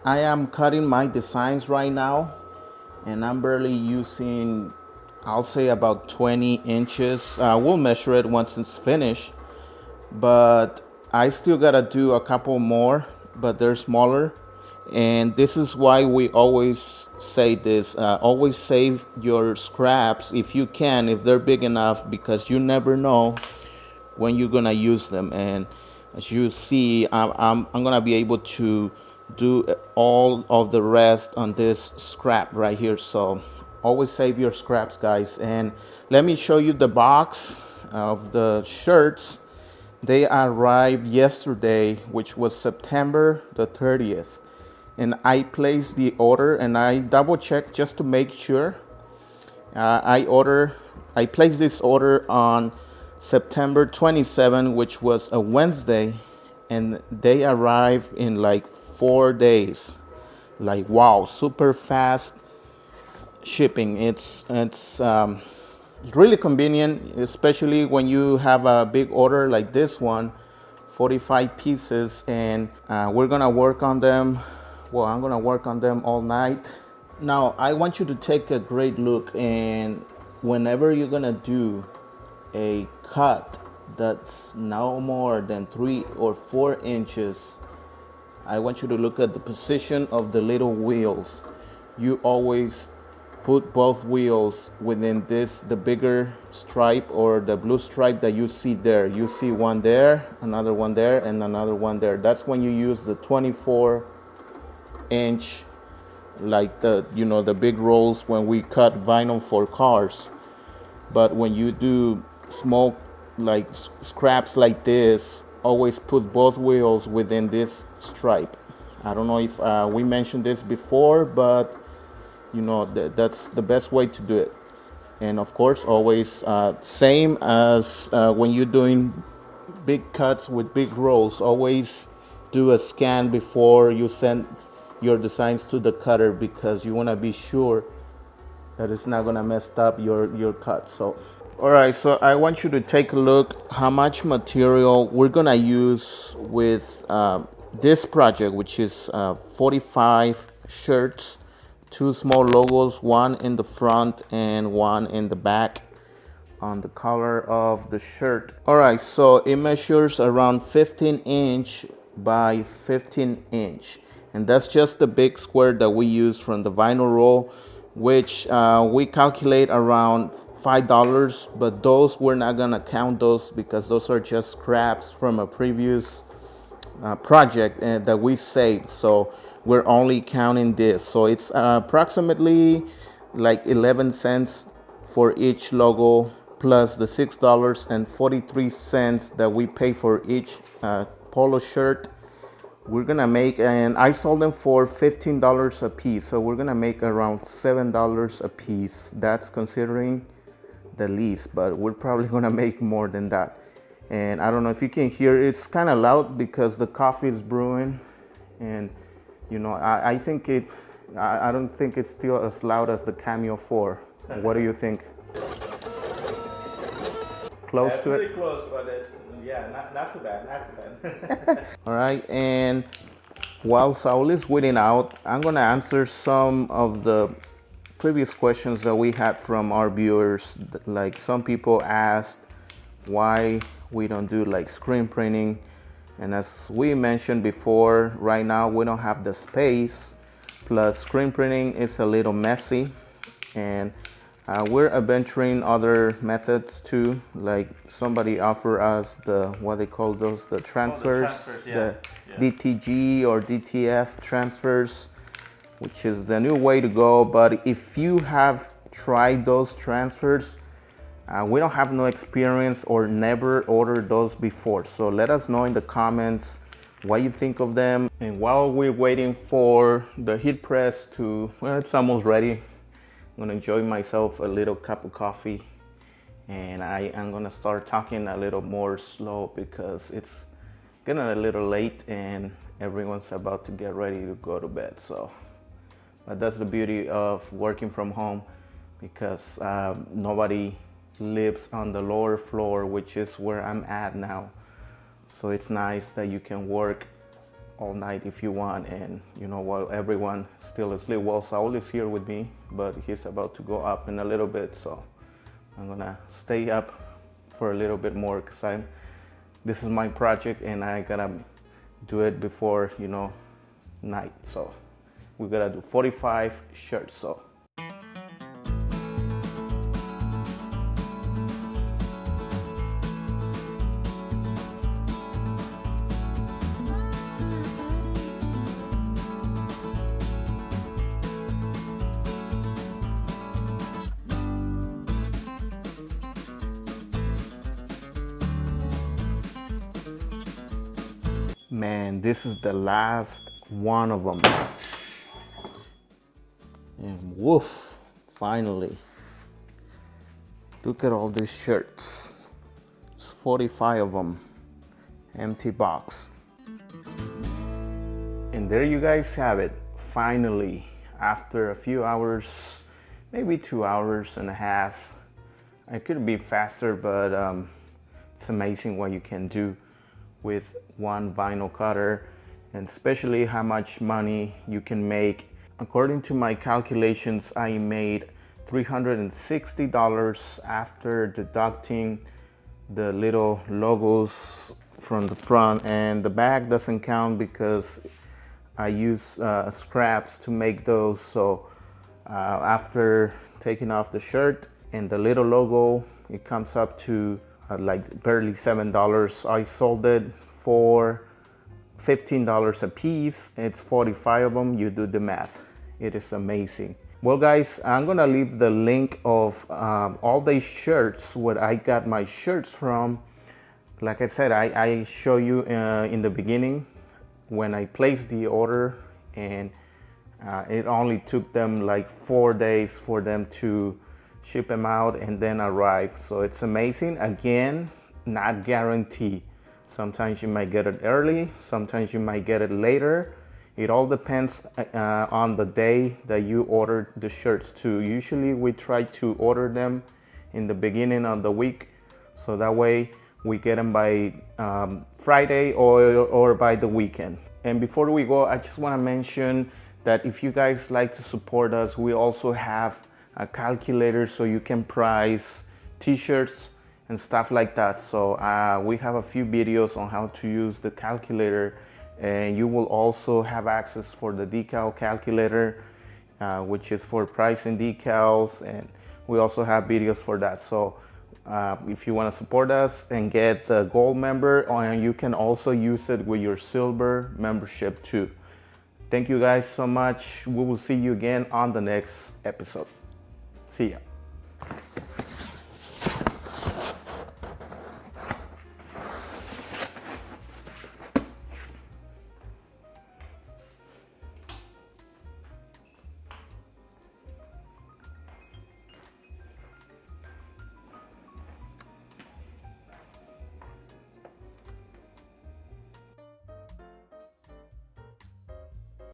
I am cutting my designs right now, and I'm barely using, I'll say about 20 inches. We'll measure it once it's finished, but I still gotta do a couple more, but they're smaller. And this is why we always say this, always save your scraps if you can, if they're big enough, because you never know when you're gonna use them. And as you see, I'm gonna be able to do all of the rest on this scrap right here. So always save your scraps, guys. And let me show you the box of the shirts. They arrived yesterday, which was September the 30th. And I placed the order, and I double checked just to make sure. I placed this order on September 27, which was a Wednesday, and they arrived in like 4 days. Like, wow, super fast shipping. It's really convenient, especially when you have a big order like this one, 45 pieces, and we're gonna work on them. Well, I'm gonna work on them all night. Now, I want you to take a great look, and whenever you're gonna do a cut that's no more than 3 or 4 inches, I want you to look at the position of the little wheels. You always put both wheels within the bigger stripe or the blue stripe that you see there. You see one there, another one there, and another one there. That's when you use the 24-inch, like the big rolls when we cut vinyl for cars. But when you do small like scraps like this, always put both wheels within this stripe. I don't know if we mentioned this before, but that's the best way to do it. And of course, always same as when you're doing big cuts with big rolls, always do a scan before you send your designs to the cutter, because you want to be sure that it's not going to mess up your cut. So all right, so I want you to take a look how much material we're going to use with this project, which is 45 shirts, 2 small logos, one in the front and one in the back on the collar of the shirt. All right, so it measures around 15-inch by 15-inch, and that's just the big square that we use from the vinyl roll, which we calculate around $5, but those we're not gonna count those because those are just scraps from a previous project that we saved. So we're only counting this. So it's approximately like 11 cents for each logo, plus the $6.43 that we pay for each polo shirt. We're gonna make, and I sold them for $15 a piece, so we're gonna make around $7 a piece. That's considering the least, but we're probably gonna make more than that. And I don't know if you can hear, it's kind of loud because the coffee is brewing, and I think I don't think it's still as loud as the Cameo 4. What do you think? Close to it? Pretty close, but it's not too bad, not too bad. All right, and while Saul is waiting out, I'm gonna answer some of the previous questions that we had from our viewers. Like, some people asked why we don't do like screen printing, and as we mentioned before, right now we don't have the space, plus screen printing is a little messy, and we're adventuring other methods too. Like, somebody offered us what they call those, the transfers, the DTG or DTF transfers, which is the new way to go. But if you have tried those transfers, we don't have no experience or never ordered those before. So let us know in the comments what you think of them. And while we're waiting for the heat press well, it's almost ready. I'm gonna enjoy myself a little cup of coffee, and I'm gonna start talking a little more slow because it's getting a little late and everyone's about to get ready to go to bed. So, but that's the beauty of working from home, because nobody lives on the lower floor, which is where I'm at now. So it's nice that you can work all night if you want, and while everyone still asleep. Well, Saul is here with me, but he's about to go up in a little bit, so I'm gonna stay up for a little bit more because this is my project and I gotta do it before night. So we gotta do 45 shirts. So man, this is the last one of them. And woof, finally. Look at all these shirts. It's 45 of them. Empty box. And there you guys have it. Finally, after a few hours, maybe 2 hours and a half. I could be faster, but it's amazing what you can do with one vinyl cutter, and especially how much money you can make. According to my calculations, I made $360 after deducting the little logos from the front, and the back doesn't count because I use scraps to make those. So after taking off the shirt and the little logo, it comes up to like barely $7. I sold it for $15 a piece. It's 45 of them. You do the math. It is amazing. Well, guys, I'm gonna leave the link of all these shirts, where I got my shirts from. Like I said, I show you in the beginning when I placed the order, and it only took them like 4 days for them to ship them out and then arrive. So it's amazing. Again, not guaranteed. Sometimes you might get it early, sometimes you might get it later. It all depends on the day that you ordered the shirts to. Usually we try to order them in the beginning of the week, so that way we get them by Friday or by the weekend. And before we go, I just want to mention that if you guys like to support us, we also have a calculator so you can price t-shirts and stuff like that. So we have a few videos on how to use the calculator, and you will also have access for the decal calculator, which is for pricing decals, and we also have videos for that. So if you want to support us and get the gold member, and you can also use it with your silver membership too. Thank you guys so much. We will see you again on the next episode. See ya.